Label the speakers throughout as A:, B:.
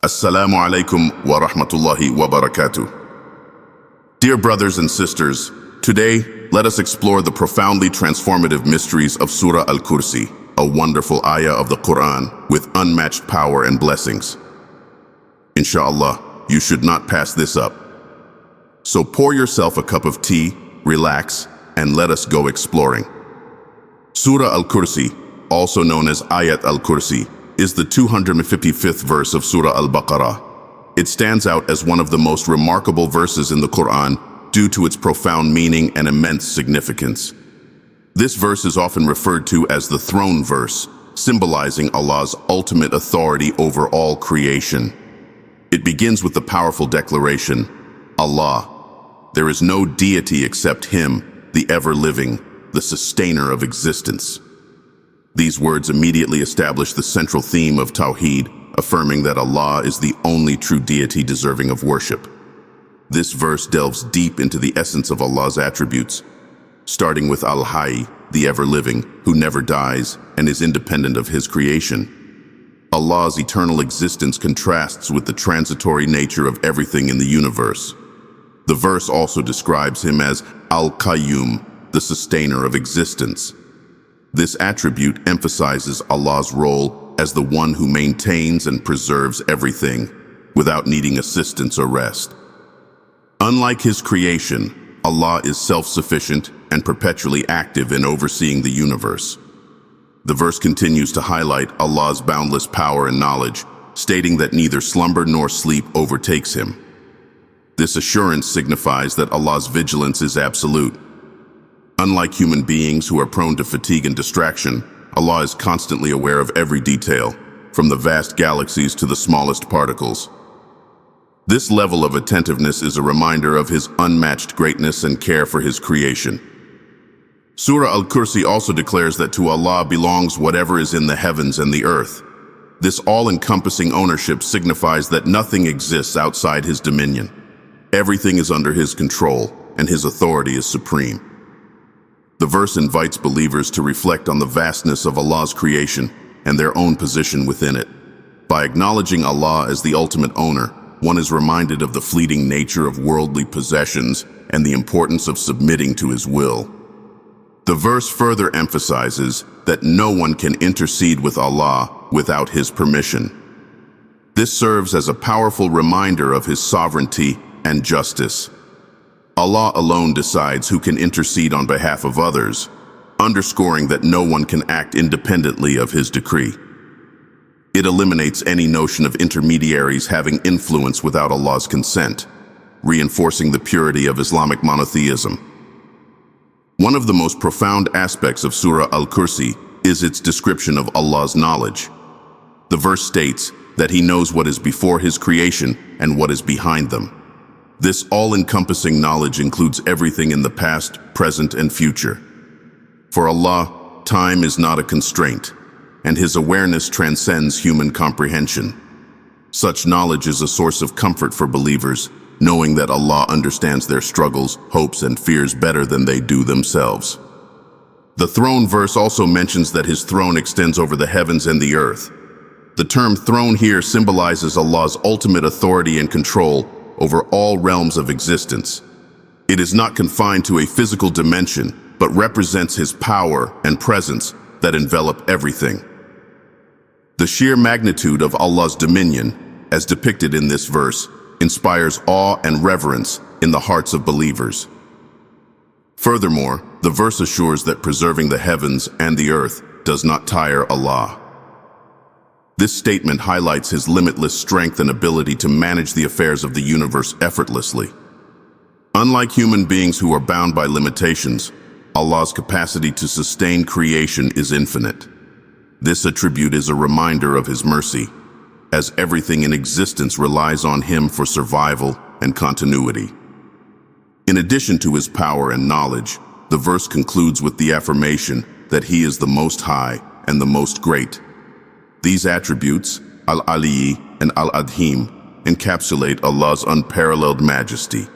A: Assalamu alaikum wa rahmatullahi wa barakatuh. Dear brothers and sisters, today let us explore the profoundly transformative mysteries of Surah Al-Kursi, a wonderful ayah of the Quran with unmatched power and blessings. Inshallah, you should not pass this up. So pour yourself a cup of tea, relax, and let us go exploring. Surah Al-Kursi, also known as Ayat Al-Kursi, is the 255th verse of Surah Al-Baqarah. It stands out as one of the most remarkable verses in the Quran due to its profound meaning and immense significance. This verse is often referred to as the throne verse, symbolizing Allah's ultimate authority over all creation. It begins with the powerful declaration, Allah, there is no deity except Him, the ever-living, the sustainer of existence. These words immediately establish the central theme of Tawheed, affirming that Allah is the only true deity deserving of worship. This verse delves deep into the essence of Allah's attributes, starting with Al-Hayy, the ever-living, who never dies and is independent of His creation. Allah's eternal existence contrasts with the transitory nature of everything in the universe. The verse also describes Him as Al-Qayyum, the sustainer of existence. This attribute emphasizes Allah's role as the one who maintains and preserves everything without needing assistance or rest. Unlike His creation, Allah is self-sufficient and perpetually active in overseeing the universe. The verse continues to highlight Allah's boundless power and knowledge, stating that neither slumber nor sleep overtakes Him. This assurance signifies that Allah's vigilance is absolute. Unlike human beings who are prone to fatigue and distraction, Allah is constantly aware of every detail, from the vast galaxies to the smallest particles. This level of attentiveness is a reminder of His unmatched greatness and care for His creation. Surah Al-Kursi also declares that to Allah belongs whatever is in the heavens and the earth. This all-encompassing ownership signifies that nothing exists outside His dominion. Everything is under His control, and His authority is supreme. The verse invites believers to reflect on the vastness of Allah's creation and their own position within it. By acknowledging Allah as the ultimate owner, one is reminded of the fleeting nature of worldly possessions and the importance of submitting to His will. The verse further emphasizes that no one can intercede with Allah without His permission. This serves as a powerful reminder of His sovereignty and justice. Allah alone decides who can intercede on behalf of others, underscoring that no one can act independently of His decree. It eliminates any notion of intermediaries having influence without Allah's consent, reinforcing the purity of Islamic monotheism. One of the most profound aspects of Surah Al-Kursi is its description of Allah's knowledge. The verse states that He knows what is before His creation and what is behind them. This all-encompassing knowledge includes everything in the past, present, and future. For Allah, time is not a constraint, and His awareness transcends human comprehension. Such knowledge is a source of comfort for believers, knowing that Allah understands their struggles, hopes, and fears better than they do themselves. The throne verse also mentions that His throne extends over the heavens and the earth. The term throne here symbolizes Allah's ultimate authority and control over all realms of existence. It is not confined to a physical dimension, but represents His power and presence that envelop everything. The sheer magnitude of Allah's dominion, as depicted in this verse, inspires awe and reverence in the hearts of believers. Furthermore, the verse assures that preserving the heavens and the earth does not tire Allah. This statement highlights His limitless strength and ability to manage the affairs of the universe effortlessly. Unlike human beings who are bound by limitations, Allah's capacity to sustain creation is infinite. This attribute is a reminder of His mercy, as everything in existence relies on Him for survival and continuity. In addition to His power and knowledge, the verse concludes with the affirmation that He is the Most High and the Most Great. These attributes, Al-Ali and Al-Adhim, encapsulate Allah's unparalleled majesty.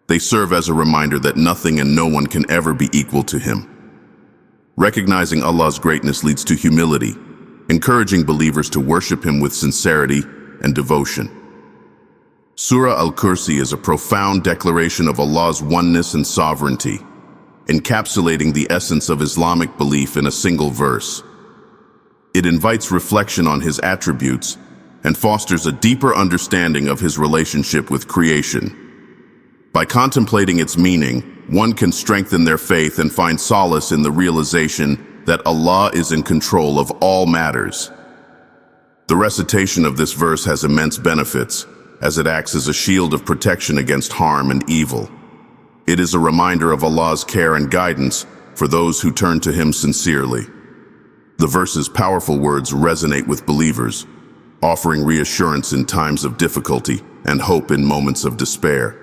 A: They serve as a reminder that nothing and no one can ever be equal to Him. Recognizing Allah's greatness leads to humility, encouraging believers to worship Him with sincerity and devotion. Surah Al-Kursi is a profound declaration of Allah's oneness and sovereignty, encapsulating the essence of Islamic belief in a single verse. It invites reflection on His attributes and fosters a deeper understanding of His relationship with creation. By contemplating its meaning, one can strengthen their faith and find solace in the realization that Allah is in control of all matters. The recitation of this verse has immense benefits, as it acts as a shield of protection against harm and evil. It is a reminder of Allah's care and guidance for those who turn to Him sincerely. The verse's powerful words resonate with believers, offering reassurance in times of difficulty and hope in moments of despair.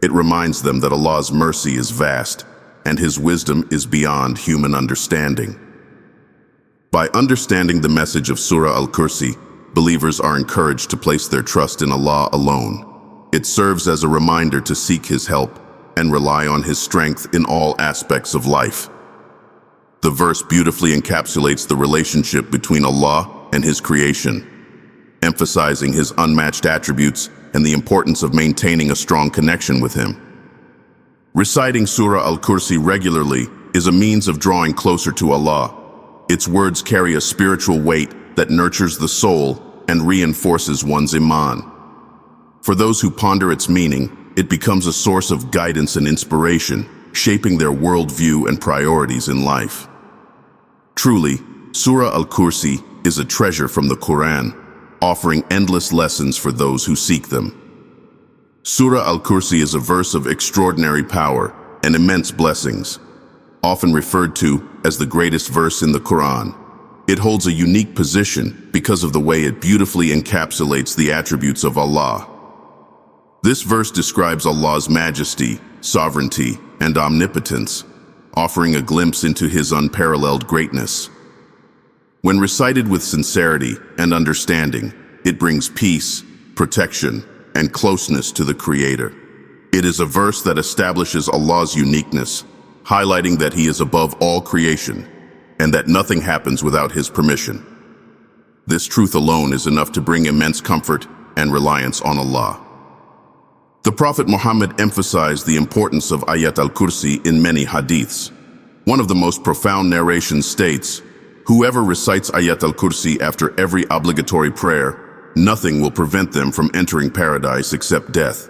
A: It reminds them that Allah's mercy is vast and His wisdom is beyond human understanding. By understanding the message of Surah Al-Kursi, believers are encouraged to place their trust in Allah alone. It serves as a reminder to seek His help and rely on His strength in all aspects of life. The verse beautifully encapsulates the relationship between Allah and His creation, emphasizing His unmatched attributes and the importance of maintaining a strong connection with Him. Reciting Surah Al-Kursi regularly is a means of drawing closer to Allah. Its words carry a spiritual weight that nurtures the soul and reinforces one's iman. For those who ponder its meaning, it becomes a source of guidance and inspiration, shaping their worldview and priorities in life. Truly, Surah Al-Kursi is a treasure from the Quran, offering endless lessons for those who seek them. Surah Al-Kursi is a verse of extraordinary power and immense blessings, often referred to as the greatest verse in the Quran. It holds a unique position because of the way it beautifully encapsulates the attributes of Allah. This verse describes Allah's majesty, sovereignty, and omnipotence, offering a glimpse into His unparalleled greatness. When recited with sincerity and understanding, it brings peace, protection, and closeness to the Creator. It is a verse that establishes Allah's uniqueness, highlighting that He is above all creation and that nothing happens without His permission. This truth alone is enough to bring immense comfort and reliance on Allah. The Prophet Muhammad emphasized the importance of Ayat al-Kursi in many hadiths. One of the most profound narrations states, "Whoever recites Ayat al-Kursi after every obligatory prayer, nothing will prevent them from entering paradise except death."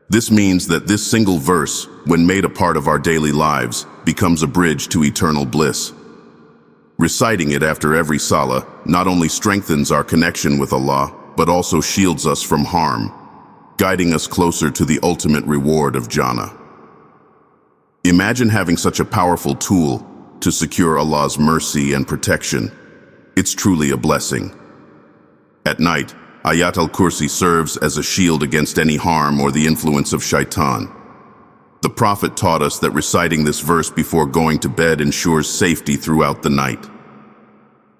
A: This means that this single verse, when made a part of our daily lives, becomes a bridge to eternal bliss. Reciting it after every salah not only strengthens our connection with Allah, but also shields us from harm, guiding us closer to the ultimate reward of Jannah. Imagine having such a powerful tool to secure Allah's mercy and protection. It's truly a blessing. At night, Ayat al-Kursi serves as a shield against any harm or the influence of shaitan. The Prophet taught us that reciting this verse before going to bed ensures safety throughout the night.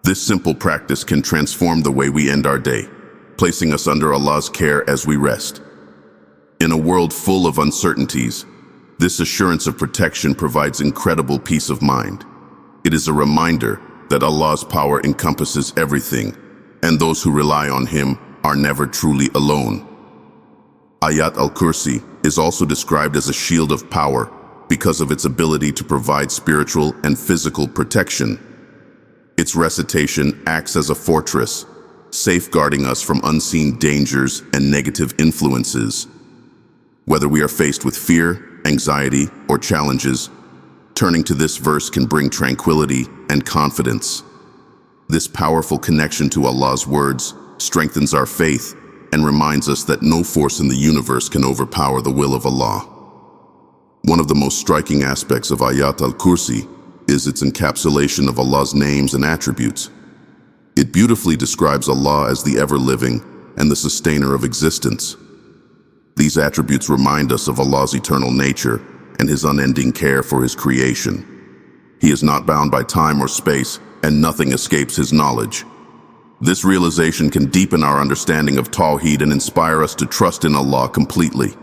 A: This simple practice can transform the way we end our day, placing us under Allah's care as we rest. In a world full of uncertainties, this assurance of protection provides incredible peace of mind. It is a reminder that Allah's power encompasses everything, and those who rely on Him are never truly alone. Ayat al-Kursi is also described as a shield of power because of its ability to provide spiritual and physical protection. Its recitation acts as a fortress, safeguarding us from unseen dangers and negative influences. Whether we are faced with fear, anxiety, or challenges, turning to this verse can bring tranquility and confidence. This powerful connection to Allah's words strengthens our faith and reminds us that no force in the universe can overpower the will of Allah. One of the most striking aspects of Ayat al-Kursi is its encapsulation of Allah's names and attributes. It beautifully describes Allah as the ever-living and the sustainer of existence. These attributes remind us of Allah's eternal nature and His unending care for His creation. He is not bound by time or space, and nothing escapes His knowledge. This realization can deepen our understanding of Tawheed and inspire us to trust in Allah completely.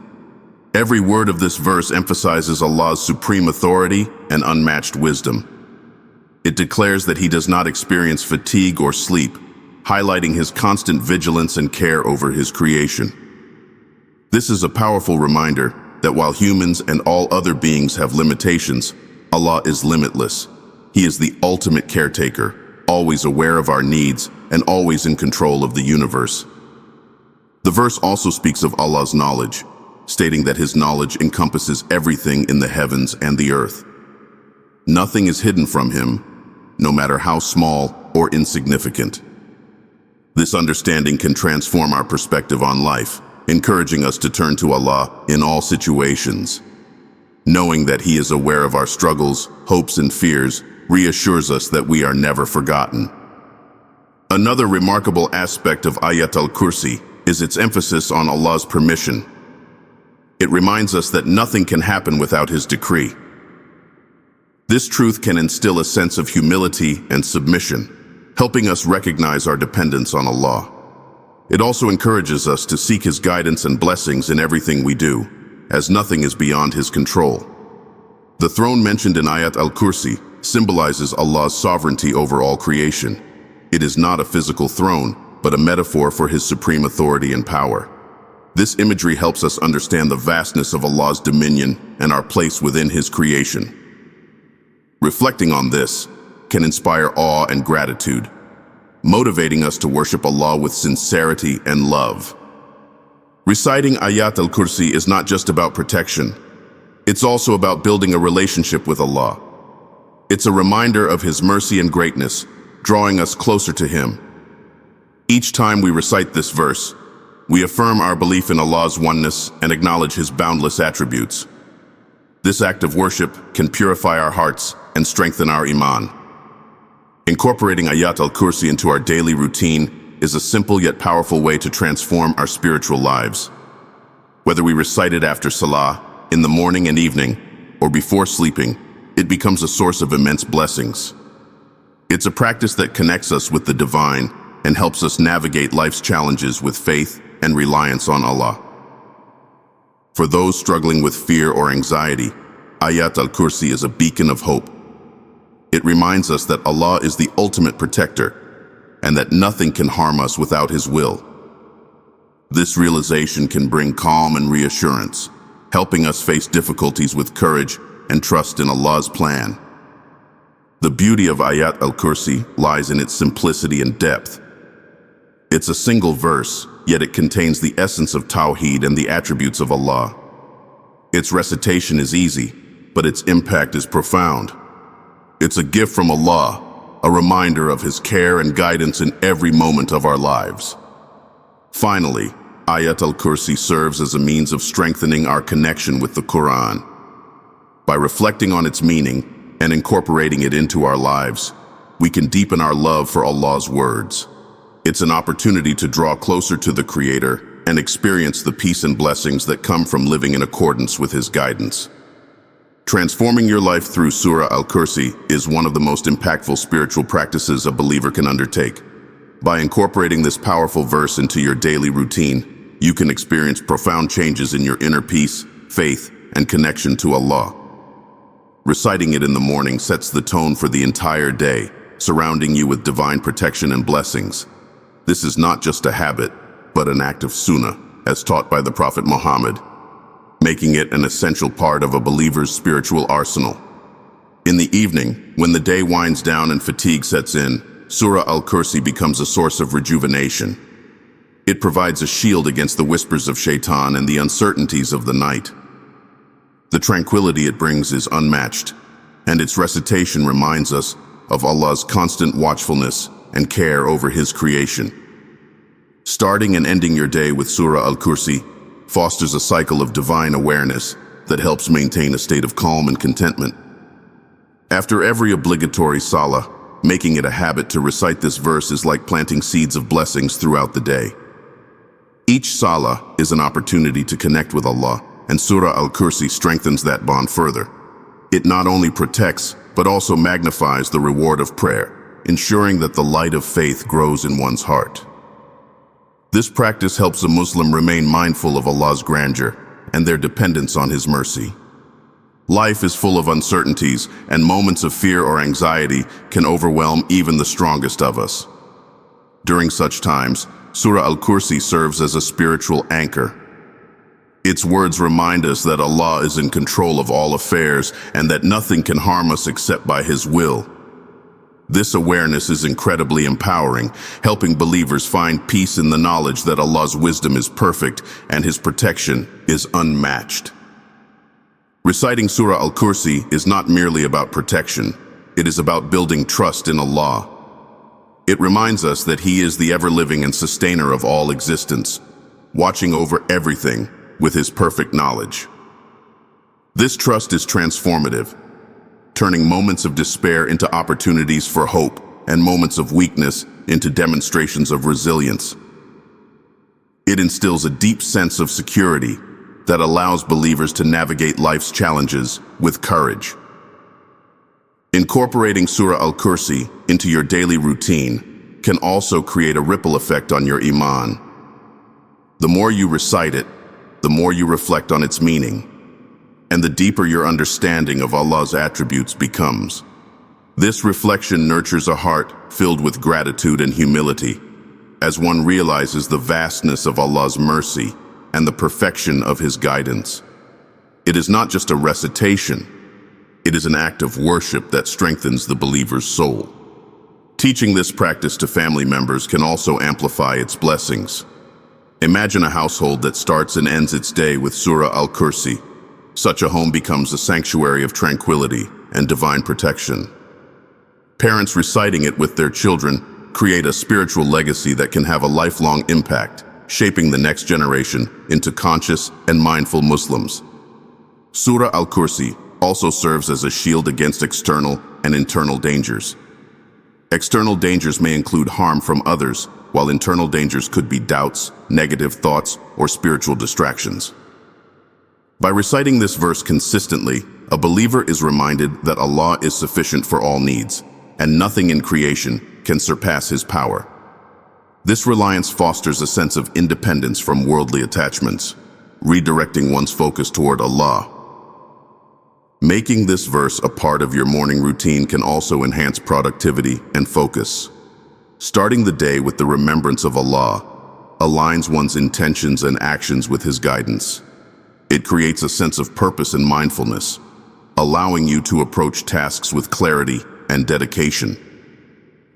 A: Every word of this verse emphasizes Allah's supreme authority and unmatched wisdom. It declares that He does not experience fatigue or sleep, highlighting his constant vigilance and care over his creation. This is a powerful reminder that while humans and all other beings have limitations, Allah is limitless. He is the ultimate caretaker, always aware of our needs and always in control of the universe. The verse also speaks of Allah's knowledge, stating that His knowledge encompasses everything in the heavens and the earth. Nothing is hidden from Him, no matter how small or insignificant. This understanding can transform our perspective on life, encouraging us to turn to Allah in all situations. Knowing that He is aware of our struggles, hopes, and fears reassures us that we are never forgotten. Another remarkable aspect of Ayat al-Kursi is its emphasis on Allah's permission. It reminds us that nothing can happen without His decree. This truth can instill a sense of humility and submission, helping us recognize our dependence on Allah. It also encourages us to seek His guidance and blessings in everything we do, as nothing is beyond His control. The throne mentioned in Ayat al-Kursi symbolizes Allah's sovereignty over all creation. It is not a physical throne, but a metaphor for His supreme authority and power. This imagery helps us understand the vastness of Allah's dominion and our place within His creation. Reflecting on this can inspire awe and gratitude, motivating us to worship Allah with sincerity and love. Reciting Ayat al-Kursi is not just about protection. It's also about building a relationship with Allah. It's a reminder of His mercy and greatness, drawing us closer to Him. Each time we recite this verse, we affirm our belief in Allah's oneness and acknowledge His boundless attributes. This act of worship can purify our hearts and strengthen our iman. Incorporating Ayat al-Kursi into our daily routine is a simple yet powerful way to transform our spiritual lives. Whether we recite it after Salah, in the morning and evening, or before sleeping, it becomes a source of immense blessings. It's a practice that connects us with the divine and helps us navigate life's challenges with faith and reliance on Allah. For those struggling with fear or anxiety, Ayat al-Kursi is a beacon of hope. It reminds us that Allah is the ultimate protector and that nothing can harm us without His will. This realization can bring calm and reassurance, helping us face difficulties with courage and trust in Allah's plan. The beauty of Ayat al-Kursi lies in its simplicity and depth. It's a single verse, yet it contains the essence of Tawheed and the attributes of Allah. Its recitation is easy, but its impact is profound. It's a gift from Allah, a reminder of His care and guidance in every moment of our lives. Finally, Ayat al-Kursi serves as a means of strengthening our connection with the Quran. By reflecting on its meaning and incorporating it into our lives, we can deepen our love for Allah's words. It's an opportunity to draw closer to the Creator and experience the peace and blessings that come from living in accordance with His guidance. Transforming your life through Surah al-Kursi is one of the most impactful spiritual practices a believer can undertake. By incorporating this powerful verse into your daily routine, you can experience profound changes in your inner peace, faith, and connection to Allah. Reciting it in the morning sets the tone for the entire day, surrounding you with divine protection and blessings. This is not just a habit, but an act of sunnah, as taught by the Prophet Muhammad, making it an essential part of a believer's spiritual arsenal. In the evening, when the day winds down and fatigue sets in, Surah al-Kursi becomes a source of rejuvenation. It provides a shield against the whispers of shaitan and the uncertainties of the night. The tranquility it brings is unmatched, and its recitation reminds us of Allah's constant watchfulness and care over His creation. Starting and ending your day with Surah al-Kursi fosters a cycle of divine awareness that helps maintain a state of calm and contentment. After every obligatory salah, making it a habit to recite this verse is like planting seeds of blessings throughout the day. Each salah is an opportunity to connect with Allah, and Surah al-Kursi strengthens that bond further. It not only protects, but also magnifies the reward of prayer, ensuring that the light of faith grows in one's heart. This practice helps a Muslim remain mindful of Allah's grandeur and their dependence on His mercy. Life is full of uncertainties, and moments of fear or anxiety can overwhelm even the strongest of us. During such times, Surah Al-Kursi serves as a spiritual anchor. Its words remind us that Allah is in control of all affairs and that nothing can harm us except by His will. This awareness is incredibly empowering, helping believers find peace in the knowledge that Allah's wisdom is perfect and His protection is unmatched. Reciting Surah Al-Kursi is not merely about protection, it is about building trust in Allah. It reminds us that He is the ever-living and sustainer of all existence, watching over everything with His perfect knowledge. This trust is transformative, turning moments of despair into opportunities for hope and moments of weakness into demonstrations of resilience. It instills a deep sense of security that allows believers to navigate life's challenges with courage. Incorporating Surah Al-Kursi into your daily routine can also create a ripple effect on your iman. The more you recite it, the more you reflect on its meaning, and the deeper your understanding of Allah's attributes becomes. This reflection nurtures a heart filled with gratitude and humility, as one realizes the vastness of Allah's mercy and the perfection of His guidance. It is not just a recitation, it is an act of worship that strengthens the believer's soul. Teaching this practice to family members can also amplify its blessings. Imagine a household that starts and ends its day with Surah Al-Kursi. Such a home becomes a sanctuary of tranquility and divine protection. Parents reciting it with their children create a spiritual legacy that can have a lifelong impact, shaping the next generation into conscious and mindful Muslims. Surah Al-Kursi also serves as a shield against external and internal dangers. External dangers may include harm from others, while internal dangers could be doubts, negative thoughts, or spiritual distractions. By reciting this verse consistently, a believer is reminded that Allah is sufficient for all needs, and nothing in creation can surpass His power. This reliance fosters a sense of independence from worldly attachments, redirecting one's focus toward Allah. Making this verse a part of your morning routine can also enhance productivity and focus. Starting the day with the remembrance of Allah aligns one's intentions and actions with His guidance. It creates a sense of purpose and mindfulness, allowing you to approach tasks with clarity and dedication.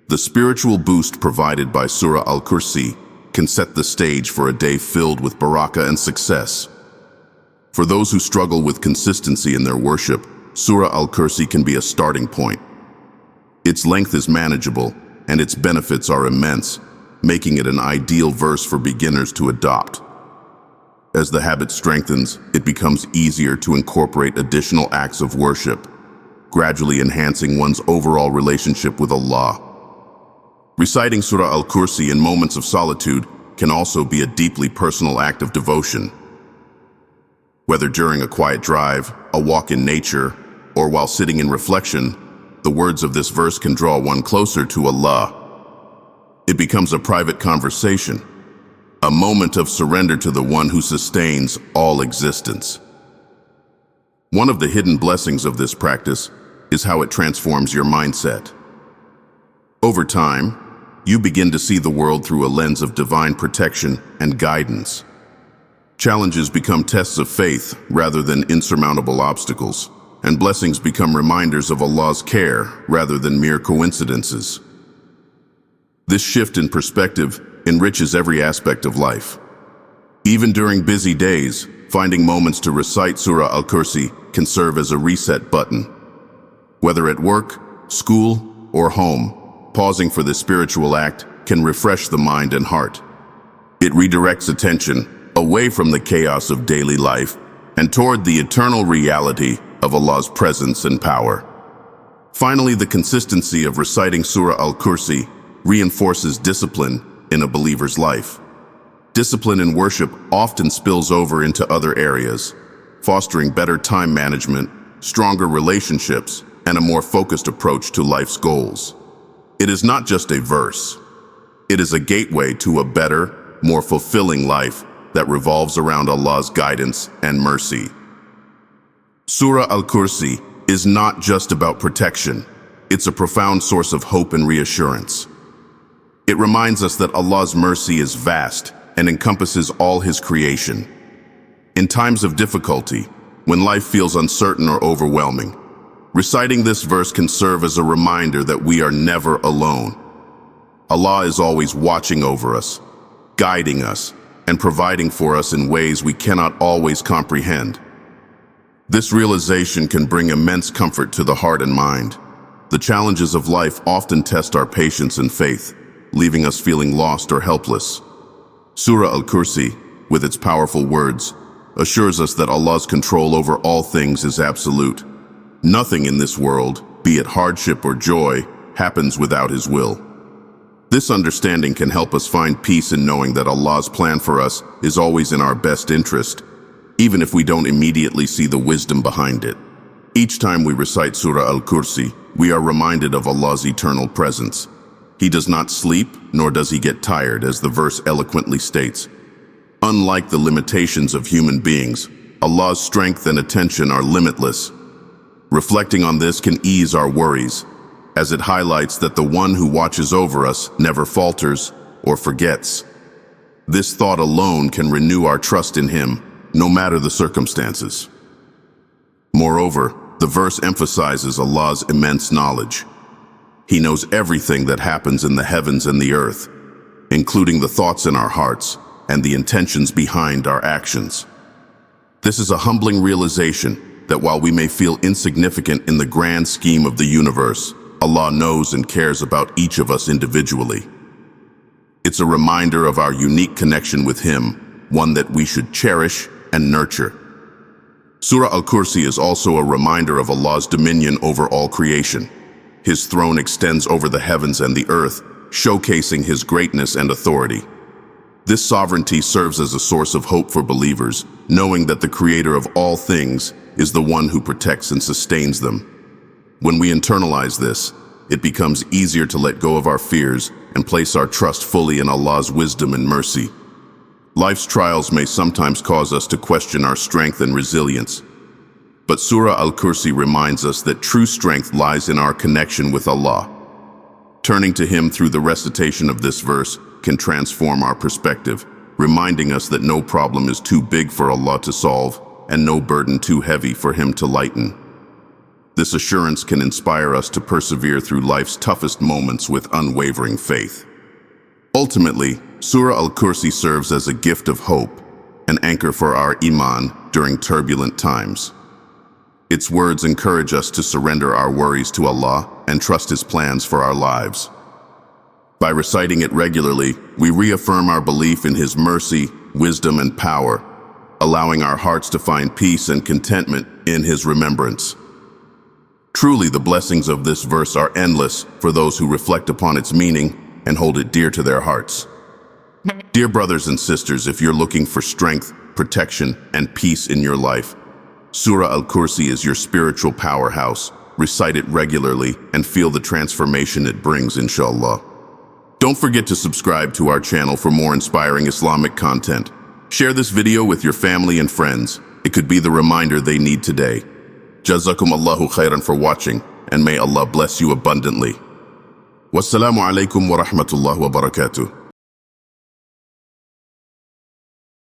A: The spiritual boost provided by Surah Al-Kursi can set the stage for a day filled with barakah and success. For those who struggle with consistency in their worship, Surah Al-Kursi can be a starting point. Its length is manageable, and its benefits are immense, making it an ideal verse for beginners to adopt. As the habit strengthens, it becomes easier to incorporate additional acts of worship, gradually enhancing one's overall relationship with Allah. Reciting Surah Al-Kursi in moments of solitude can also be a deeply personal act of devotion. Whether during a quiet drive, a walk in nature, or while sitting in reflection, the words of this verse can draw one closer to Allah. It becomes a private conversation, a moment of surrender to the one who sustains all existence. One of the hidden blessings of this practice is how it transforms your mindset. Over time, you begin to see the world through a lens of divine protection and guidance. Challenges become tests of faith rather than insurmountable obstacles, and blessings become reminders of Allah's care rather than mere coincidences. This shift in perspective enriches every aspect of life. Even during busy days, finding moments to recite Surah Al-Kursi can serve as a reset button. Whether at work, school, or home, pausing for this spiritual act can refresh the mind and heart. It redirects attention away from the chaos of daily life and toward the eternal reality of Allah's presence and power. Finally, the consistency of reciting Surah Al-Kursi reinforces discipline in a believer's life. Discipline in worship often spills over into other areas, fostering better time management, stronger relationships, and a more focused approach to life's goals. It is not just a verse. It is a gateway to a better, more fulfilling life that revolves around Allah's guidance and mercy. Surah Al-Kursi is not just about protection. It's a profound source of hope and reassurance. It reminds us that Allah's mercy is vast and encompasses all His creation. In times of difficulty, when life feels uncertain or overwhelming, reciting this verse can serve as a reminder that we are never alone. Allah is always watching over us, guiding us, and providing for us in ways we cannot always comprehend. This realization can bring immense comfort to the heart and mind. The challenges of life often test our patience and faith, leaving us feeling lost or helpless. Surah Al-Kursi, with its powerful words, assures us that Allah's control over all things is absolute. Nothing in this world, be it hardship or joy, happens without His will. This understanding can help us find peace in knowing that Allah's plan for us is always in our best interest, even if we don't immediately see the wisdom behind it. Each time we recite Surah Al-Kursi, we are reminded of Allah's eternal presence. He does not sleep, nor does He get tired, as the verse eloquently states. Unlike the limitations of human beings, Allah's strength and attention are limitless. Reflecting on this can ease our worries, as it highlights that the one who watches over us never falters or forgets. This thought alone can renew our trust in Him, no matter the circumstances. Moreover, the verse emphasizes Allah's immense knowledge. He knows everything that happens in the heavens and the earth, including the thoughts in our hearts and the intentions behind our actions. This is a humbling realization that while we may feel insignificant in the grand scheme of the universe, Allah knows and cares about each of us individually. It's a reminder of our unique connection with Him, one that we should cherish and nurture. Surah Al-Kursi is also a reminder of Allah's dominion over all creation. His throne extends over the heavens and the earth, showcasing His greatness and authority. This sovereignty serves as a source of hope for believers, knowing that the Creator of all things is the one who protects and sustains them. When we internalize this, it becomes easier to let go of our fears and place our trust fully in Allah's wisdom and mercy. Life's trials may sometimes cause us to question our strength and resilience, but Surah Al-Kursi reminds us that true strength lies in our connection with Allah. Turning to Him through the recitation of this verse can transform our perspective, reminding us that no problem is too big for Allah to solve and no burden too heavy for Him to lighten. This assurance can inspire us to persevere through life's toughest moments with unwavering faith. Ultimately, Surah Al-Kursi serves as a gift of hope, an anchor for our iman during turbulent times. Its words encourage us to surrender our worries to Allah and trust His plans for our lives. By reciting it regularly, we reaffirm our belief in His mercy, wisdom, and power, allowing our hearts to find peace and contentment in His remembrance. Truly, the blessings of this verse are endless for those who reflect upon its meaning and hold it dear to their hearts. Dear brothers and sisters, if you're looking for strength, protection, and peace in your life, Surah Al-Kursi is your spiritual powerhouse. Recite it regularly and feel the transformation it brings, inshallah. Don't forget to subscribe to our channel for more inspiring Islamic content. Share this video with your family and friends. It could be the reminder they need today. Jazakum Allahu khairan for watching, and may Allah bless you abundantly. Wassalamu alaikum wa rahmatullahi wa barakatuh.